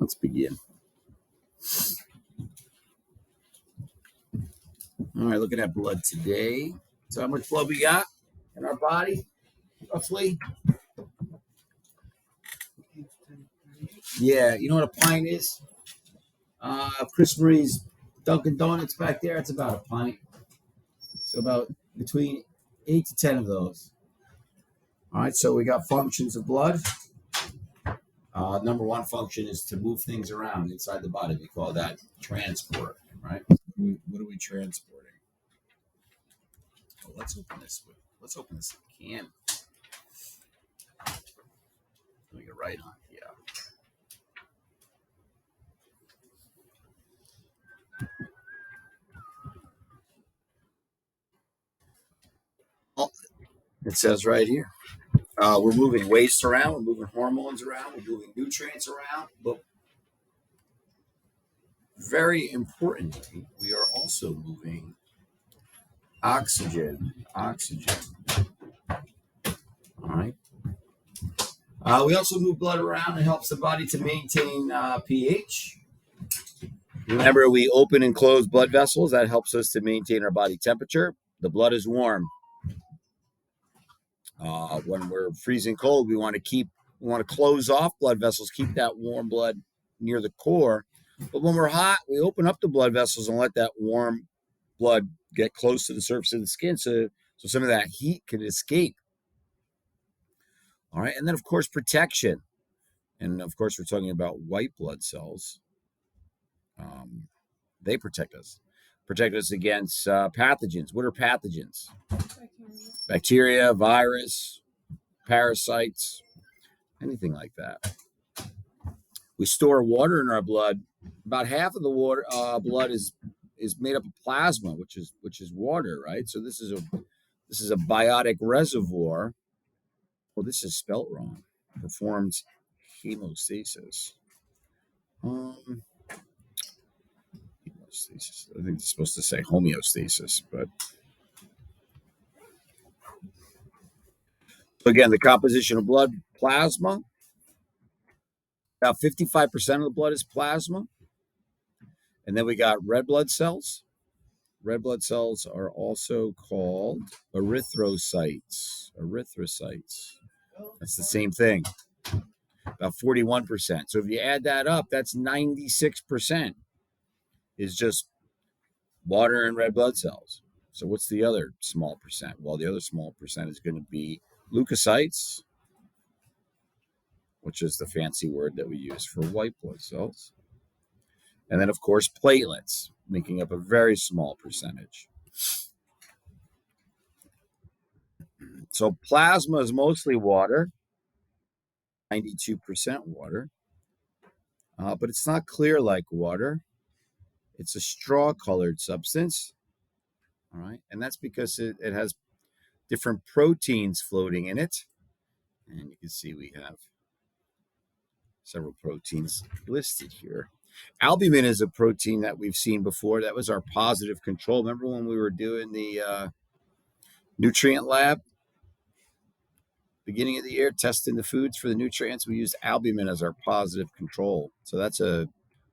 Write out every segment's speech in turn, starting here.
Let's begin. All right, looking at blood today. So how much blood we got in our body, roughly? Yeah, you know what a pint is? Chris Marie's Dunkin' Donuts back there, it's about a pint. So about between 8 to 10 of those. All right, so we got functions of blood. Number one function is to move things around inside the body. We call that transport, right? What are we transporting? Oh, let's open this can. Let me get right on. Yeah. Oh, it says right here. We're moving waste around, we're moving hormones around, we're moving nutrients around, but very importantly, we are also moving oxygen. All right. We also move blood around. It helps the body to maintain pH. Remember, we open and close blood vessels. That helps us to maintain our body temperature. The blood is warm. When we're freezing cold, we want to close off blood vessels, keep that warm blood near the core. But when we're hot, we open up the blood vessels and let that warm blood get close to the surface of the skin so some of that heat can escape. All right. And then, of course, protection. And, of course, we're talking about white blood cells. They protect us against pathogens. What are pathogens? Bacteria, virus, parasites, anything like that. We store water in our blood. About half of the water blood is made up of plasma, which is water, right? So this is a biotic reservoir. Well, this is spelt wrong. Performs hemostasis. Hemostasis. I think it's supposed to say homeostasis, but again, the composition of blood, plasma. About 55% of the blood is plasma. And then we got red blood cells. Red blood cells are also called erythrocytes. That's the same thing. About 41%. So if you add that up, that's 96% is just water and red blood cells. So what's the other small percent? Well, the other small percent is going to be leukocytes, which is the fancy word that we use for white blood cells. And then, of course, platelets, making up a very small percentage. So plasma is mostly water, 92% water, but it's not clear like water. It's a straw-colored substance, all right? And that's because it has different proteins floating in it. And you can see we have several proteins listed here. Albumin is a protein that we've seen before. That was our positive control. Remember when we were doing the nutrient lab? Beginning of the year, testing the foods for the nutrients, we used albumin as our positive control. So that's a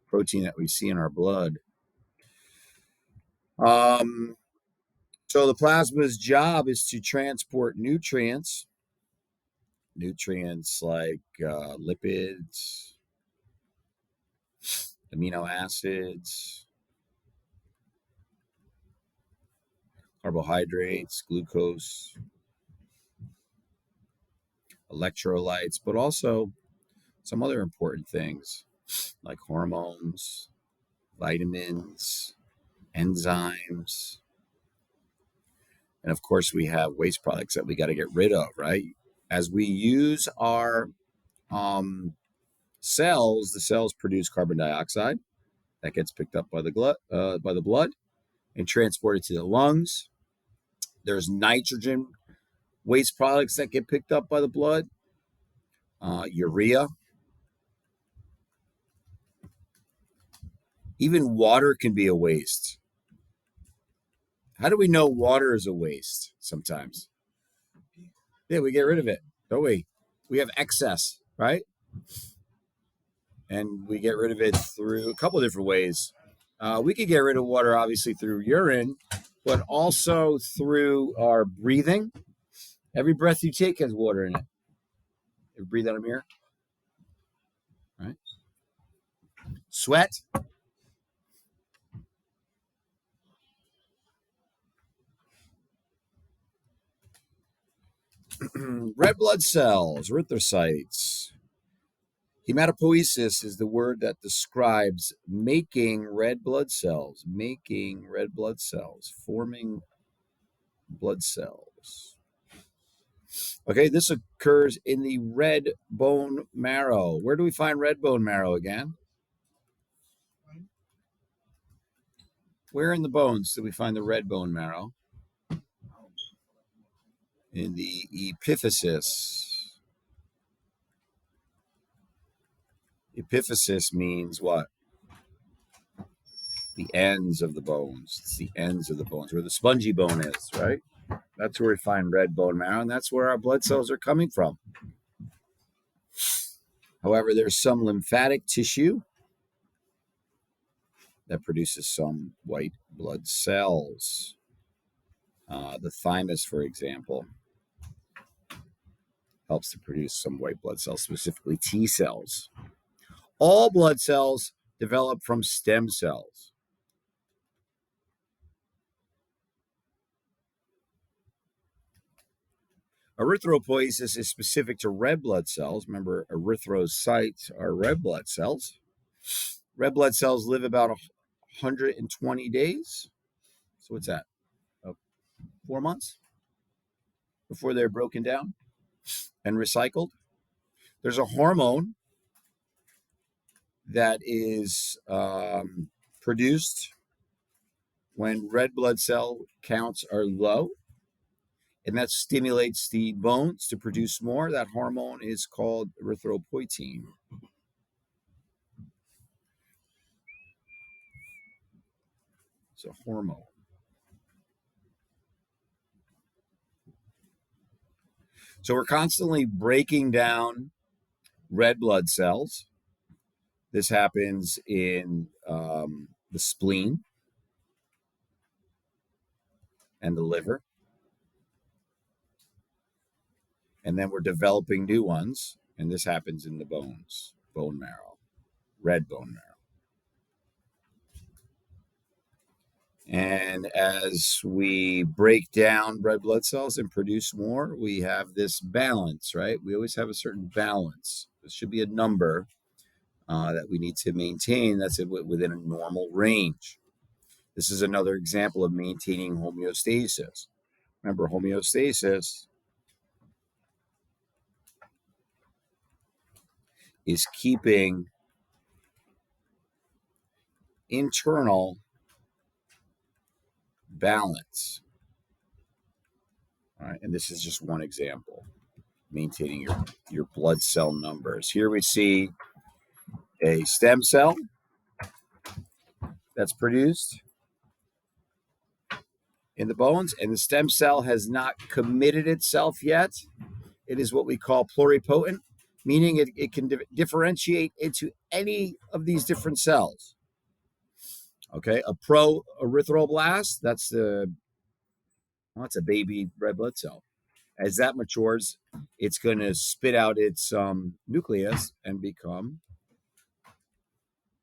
protein that we see in our blood. So the plasma's job is to transport nutrients like lipids, amino acids, carbohydrates, glucose, electrolytes, but also some other important things like hormones, vitamins, enzymes. And of course, we have waste products that we got to get rid of, right? As we use our cells, the cells produce carbon dioxide that gets picked up by the blood and transported to the lungs. There's nitrogen waste products that get picked up by the blood, urea. Even water can be a waste. How do we know water is a waste sometimes? Yeah, we get rid of it, don't we? We have excess, right? and we get rid of it through a couple of different ways. We could get rid of water, obviously, through urine, but also through our breathing. Every breath you take has water in it. You breathe out of here, right? Sweat. Red blood cells, erythrocytes. Hematopoiesis is the word that describes making red blood cells, forming blood cells. Okay, this occurs in the red bone marrow. Where do we find red bone marrow again? Where in the bones do we find the red bone marrow? In the epiphysis. Epiphysis means what? The ends of the bones. It's the ends of the bones, where the spongy bone is, right? That's where we find red bone marrow, and that's where our blood cells are coming from. However, there's some lymphatic tissue that produces some white blood cells. The thymus, for example, helps to produce some white blood cells, specifically T cells. All blood cells develop from stem cells. Erythropoiesis is specific to red blood cells. Remember, erythrocytes are red blood cells. Red blood cells live about 120 days. So what's that? 4 months before they're broken down and recycled. There's a hormone that is produced when red blood cell counts are low, and that stimulates the bones to produce more. That hormone is called erythropoietin. It's a hormone. So we're constantly breaking down red blood cells. This happens in the spleen and the liver. And then we're developing new ones, and this happens in the bones, bone marrow, red bone marrow. And as we break down red blood cells and produce more, we have this balance, right? We always have a certain balance. There should be a number that we need to maintain that's within a normal range. This is another example of maintaining homeostasis. Remember, homeostasis is keeping internal balance. All right, and this is just one example, maintaining your blood cell numbers. Here we see a stem cell that's produced in the bones, and the stem cell has not committed itself yet. It is what we call pluripotent, meaning it can differentiate into any of these different cells. Okay, a pro-erythroblast, that's a baby red blood cell. As that matures, it's going to spit out its nucleus and become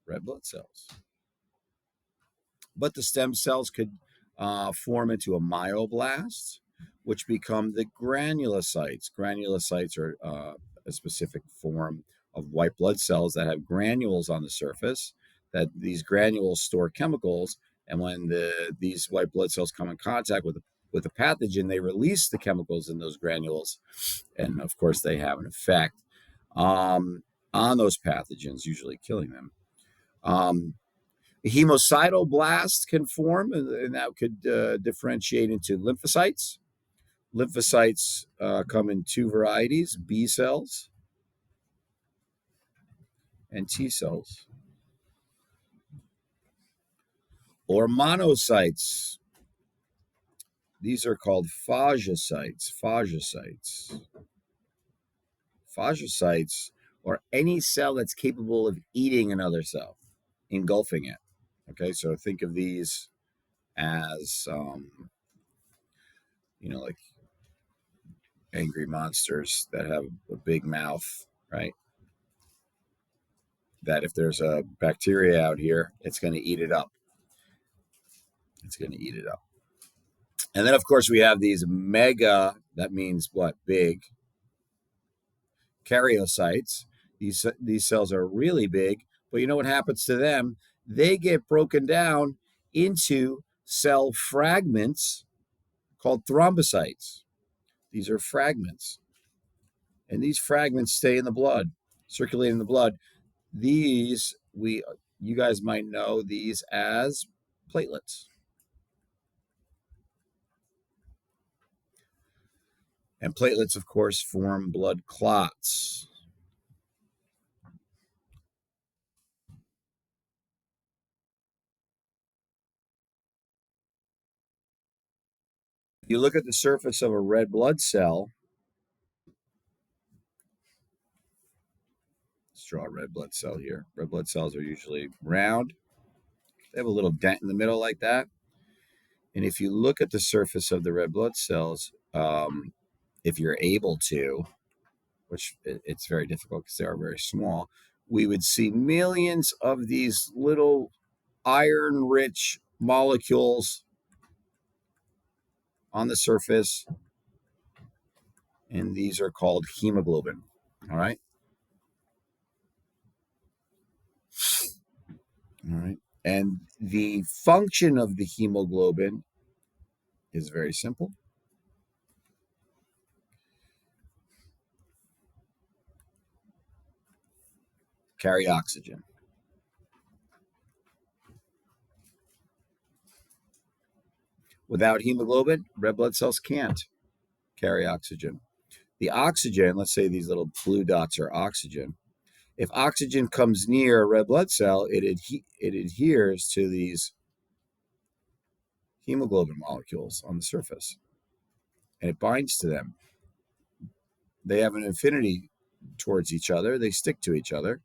red blood cells. But the stem cells could form into a myoblast, which become the granulocytes. Granulocytes are a specific form of white blood cells that have granules on the surface, that these granules store chemicals, and when these white blood cells come in contact with a pathogen, they release the chemicals in those granules, and of course they have an effect on those pathogens, usually killing them. Hemocytoblast can form, and that could differentiate into lymphocytes. Lymphocytes come in two varieties: B cells and T cells, or monocytes. These are called phagocytes. Phagocytes or any cell that's capable of eating another cell, engulfing it. Okay, so think of these as, like angry monsters that have a big mouth, right? That if there's a bacteria out here, it's going to eat it up. It's going to eat it up. And then, of course, we have these mega, that means what? Big, karyocytes. These cells are really big, but you know what happens to them? They get broken down into cell fragments called thrombocytes. These are fragments. And these fragments stay in the blood, circulate in the blood. These, you guys might know these as platelets. And platelets, of course, form blood clots. You look at the surface of a red blood cell. Let's draw a red blood cell here. Red blood cells are usually round. They have a little dent in the middle like that. And if you look at the surface of the red blood cells, if you're able to, which it's very difficult because they are very small, we would see millions of these little iron-rich molecules on the surface, and these are called hemoglobin. All right. All right. And the function of the hemoglobin is very simple. Carry oxygen. Without hemoglobin, red blood cells can't carry oxygen. The oxygen, let's say these little blue dots are oxygen. If oxygen comes near a red blood cell, it adheres to these hemoglobin molecules on the surface, and it binds to them. They have an affinity towards each other. They stick to each other.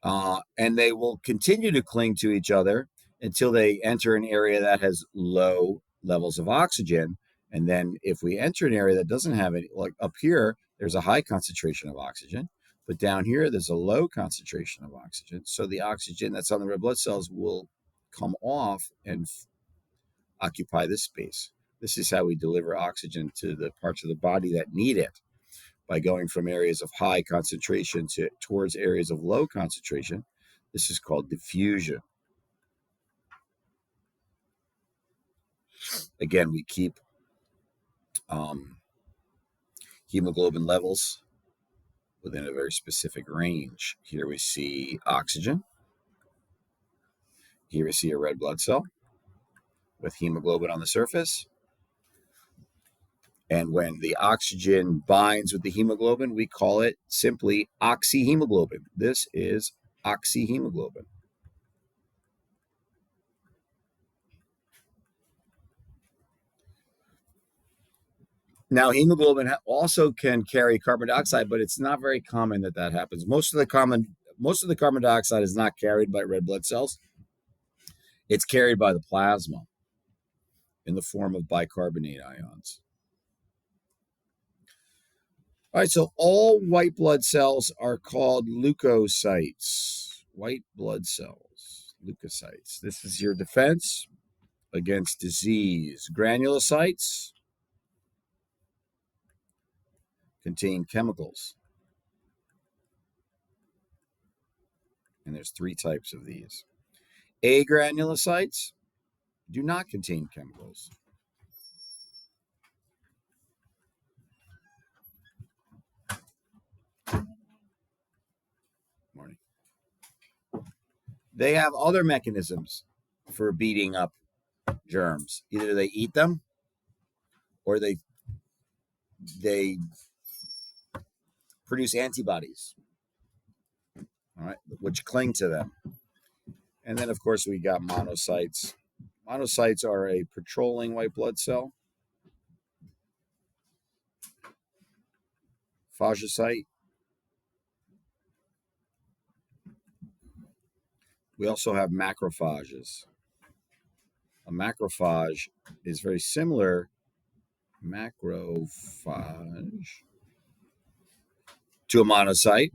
And they will continue to cling to each other until they enter an area that has low levels of oxygen. And then if we enter an area that doesn't have any, like up here, there's a high concentration of oxygen, but down here, there's a low concentration of oxygen. So the oxygen that's on the red blood cells will come off and occupy this space. This is how we deliver oxygen to the parts of the body that need it, by going from areas of high concentration towards areas of low concentration. This is called diffusion. Again, we keep hemoglobin levels within a very specific range. Here we see oxygen. Here we see a red blood cell with hemoglobin on the surface. And when the oxygen binds with the hemoglobin, we call it simply oxyhemoglobin. This is oxyhemoglobin. Now, hemoglobin also can carry carbon dioxide, but it's not very common that happens. Most of the carbon dioxide is not carried by red blood cells. It's carried by the plasma in the form of bicarbonate ions. All right, so all white blood cells are called leukocytes. White blood cells, leukocytes. This is your defense against disease. Granulocytes contain chemicals. And there's 3 types of these. Agranulocytes do not contain chemicals. Morning. They have other mechanisms for beating up germs. Either they eat them or they produce antibodies, all right, which cling to them. And then, of course, we got monocytes. Monocytes are a patrolling white blood cell. Phagocyte We also have macrophages. A macrophage is very similar, macrophage, to a monocyte,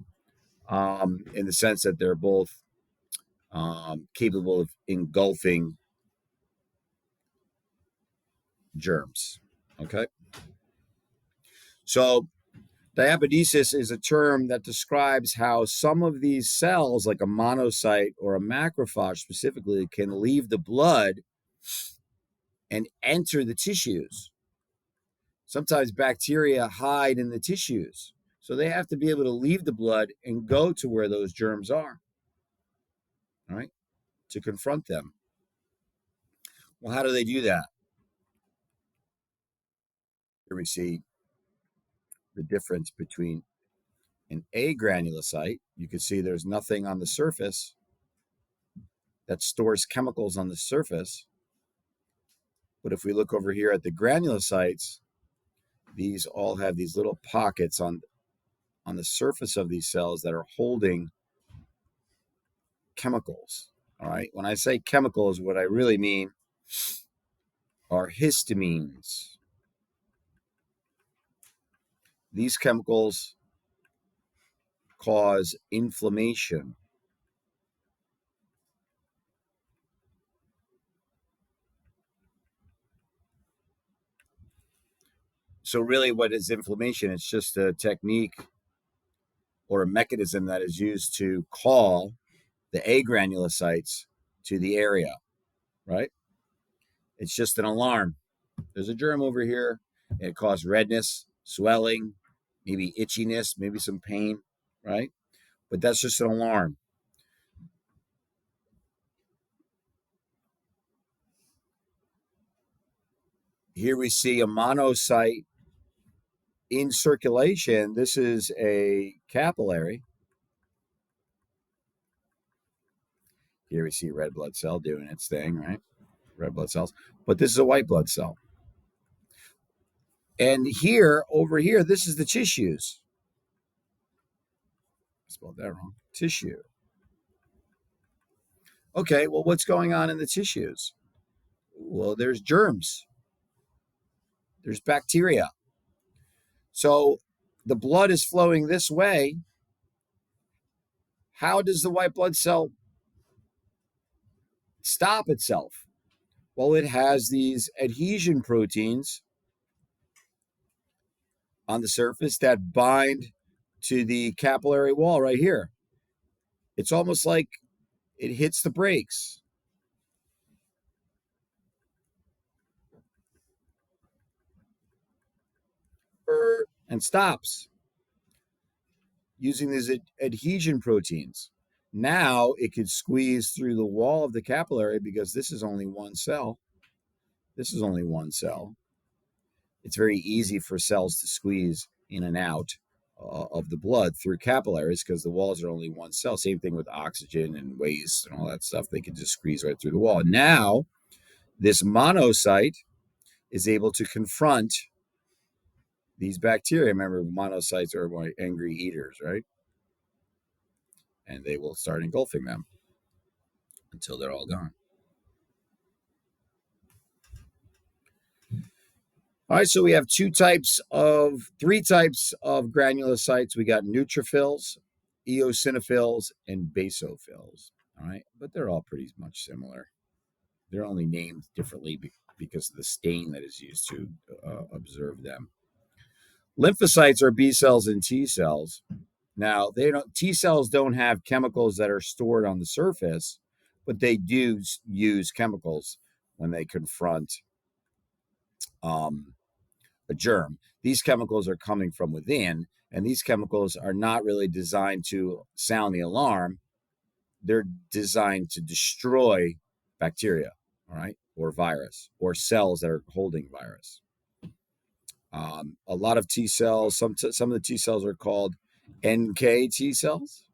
in the sense that they're both capable of engulfing germs. Okay. So diapedesis is a term that describes how some of these cells, like a monocyte or a macrophage specifically, can leave the blood and enter the tissues. Sometimes bacteria hide in the tissues, so they have to be able to leave the blood and go to where those germs are, all right, to confront them. Well, how do they do that? Here we see the difference between an agranulocyte. You can see there's nothing on the surface that stores chemicals on the surface. But if we look over here at the granulocytes, these all have these little pockets on the surface of these cells that are holding chemicals. All right. When I say chemicals, what I really mean are histamines. These chemicals cause inflammation. So really what is inflammation? It's just a technique or a mechanism that is used to call the agranulocytes to the area, right? It's just an alarm. There's a germ over here. It causes redness, swelling, maybe itchiness, maybe some pain, right? But that's just an alarm. Here we see a monocyte in circulation. This is a capillary. Here we see red blood cell doing its thing, right? Red blood cells. But this is a white blood cell. And here, over here, this is the tissues. I spelled that wrong. Tissue. Okay, well, what's going on in the tissues? Well, there's germs. There's bacteria. So the blood is flowing this way. How does the white blood cell stop itself? Well, it has these adhesion proteins on the surface that bind to the capillary wall right here. It's almost like it hits the brakes. And stops using these adhesion proteins. Now it could squeeze through the wall of the capillary because this is only one cell. This is only one cell. It's very easy for cells to squeeze in and out of the blood through capillaries because the walls are only one cell. Same thing with oxygen and waste and all that stuff. They can just squeeze right through the wall. Now, this monocyte is able to confront these bacteria. Remember, monocytes are angry eaters, right? And they will start engulfing them until they're all gone. All right, so we have three types of granulocytes. We got neutrophils, eosinophils, and basophils. All right, but they're all pretty much similar. They're only named differently because of the stain that is used to observe them. Lymphocytes are B cells and T cells. Now, T cells don't have chemicals that are stored on the surface, but they do use chemicals when they confront a germ. These chemicals are coming from within, and these chemicals are not really designed to sound the alarm. They're designed to destroy bacteria, all right, or virus, or cells that are holding virus. A lot of T cells, some of the T cells are called NK T cells.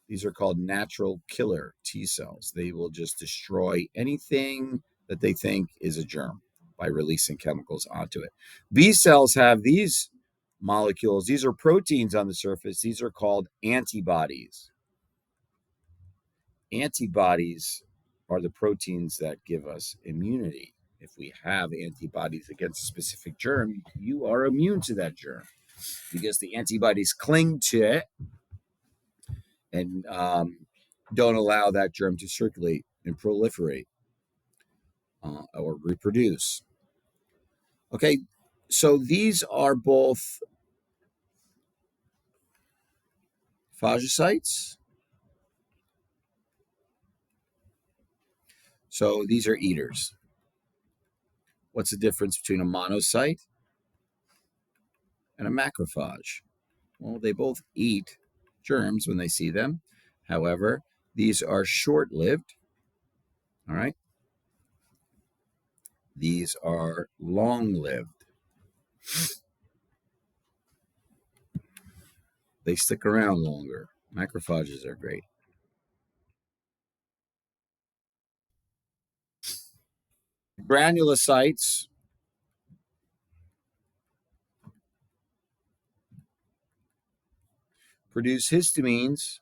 These are called natural killer T cells. They will just destroy anything that they think is a germ by releasing chemicals onto it. B cells have these molecules. These are proteins on the surface. These are called antibodies. Antibodies are the proteins that give us immunity. If we have antibodies against a specific germ, you are immune to that germ because the antibodies cling to it and don't allow that germ to circulate and proliferate or reproduce. Okay, so these are both phagocytes. So these are eaters. What's the difference between a monocyte and a macrophage? Well, they both eat germs when they see them. However, these are short-lived. All right. These are long-lived. They stick around longer. Macrophages are great. Granulocytes produce histamines.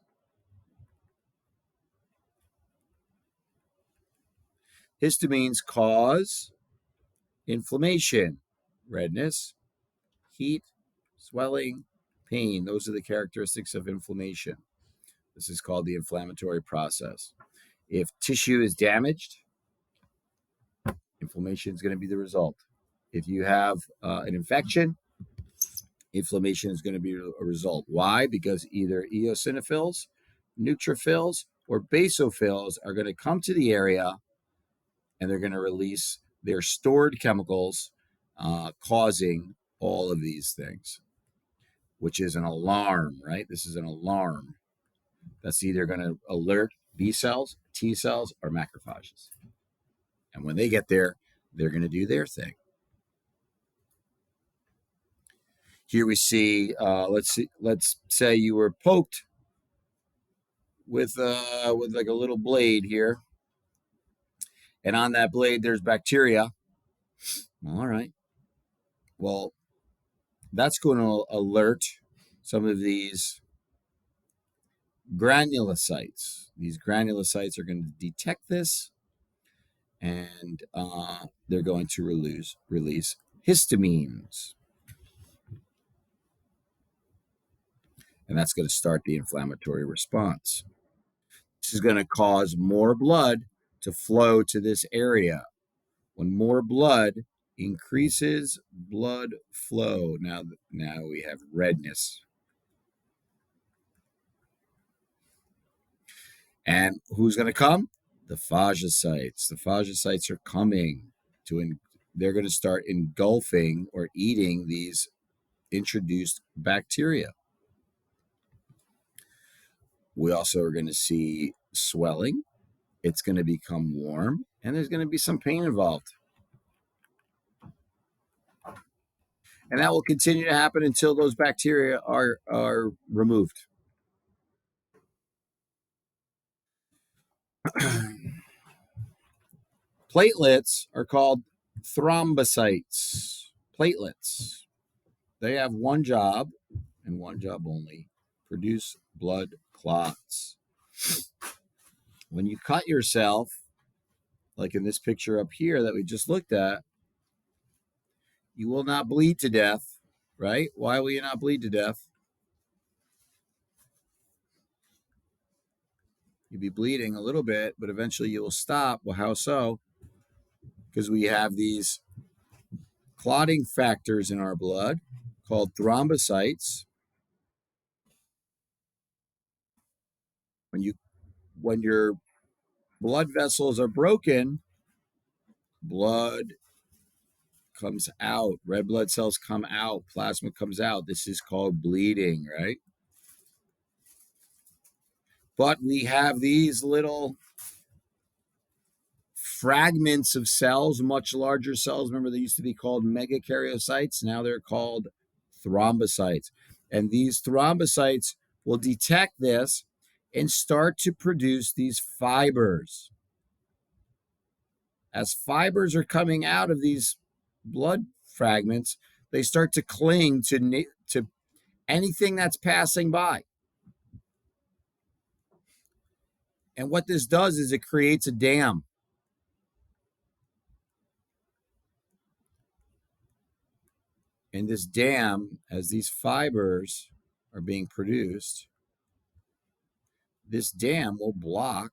Histamines cause inflammation, redness, heat, swelling, pain. Those are the characteristics of inflammation. This is called the inflammatory process. If tissue is damaged, inflammation is going to be the result. If you have an infection, inflammation is going to be a result. Why? Because either eosinophils, neutrophils, or basophils are going to come to the area and they're going to release their stored chemicals, causing all of these things, which is an alarm, right? This is an alarm that's either going to alert B cells, T cells, or macrophages. And when they get there, they're going to do their thing. Here we see, let's say you were poked with like a little blade here, and on that blade there's bacteria. All right. Well, that's going to alert some of these granulocytes. These granulocytes are going to detect this, and they're going to release histamines. And that's going to start the inflammatory response. This is going to cause more blood to flow to this area. When more blood increases blood flow, now we have redness. And who's going to come? The phagocytes. The phagocytes are coming they're going to start engulfing or eating these introduced bacteria. We also are going to see swelling. It's going to become warm, and there's going to be some pain involved. And that will continue to happen until those bacteria are removed. Platelets are called thrombocytes. Platelets. They have one job and one job only: produce blood clots. When you cut yourself, like in this picture up here that we just looked at, you will not bleed to death, right? Why will you not bleed to death? You'll be bleeding a little bit, but eventually you will stop. Well, how so? Because we have these clotting factors in our blood called thrombocytes. When your blood vessels are broken, blood comes out, red blood cells come out, plasma comes out. This is called bleeding, right? But we have these little fragments of cells, much larger cells. Remember, they used to be called megakaryocytes. Now they're called thrombocytes. And these thrombocytes will detect this and start to produce these fibers. As fibers are coming out of these blood fragments, they start to cling to anything that's passing by. And what this does is it creates a dam. And this dam, as these fibers are being produced, this dam will block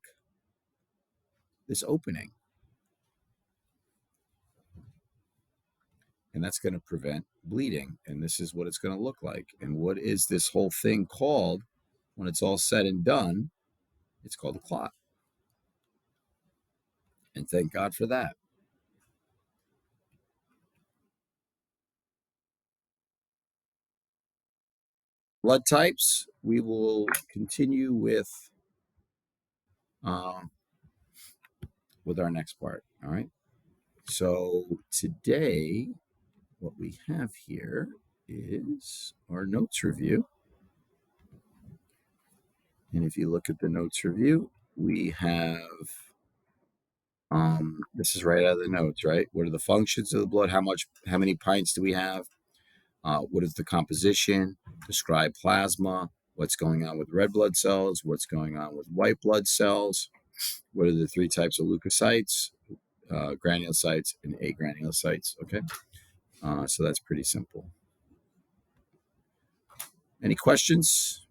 this opening. And that's going to prevent bleeding. And this is what it's going to look like. And what is this whole thing called when it's all said and done? It's called a clot. And thank God for that. Blood types, we will continue with our next part. All right. So today, what we have here is our notes review. And if you look at the notes review, we have this is right out of the notes, right? What are the functions of the blood? How many pints do we have? What is the composition? Describe plasma. What's going on with red blood cells? What's going on with white blood cells? What are the three types of leukocytes? Granulocytes and agranulocytes. Okay, so that's pretty simple. Any questions?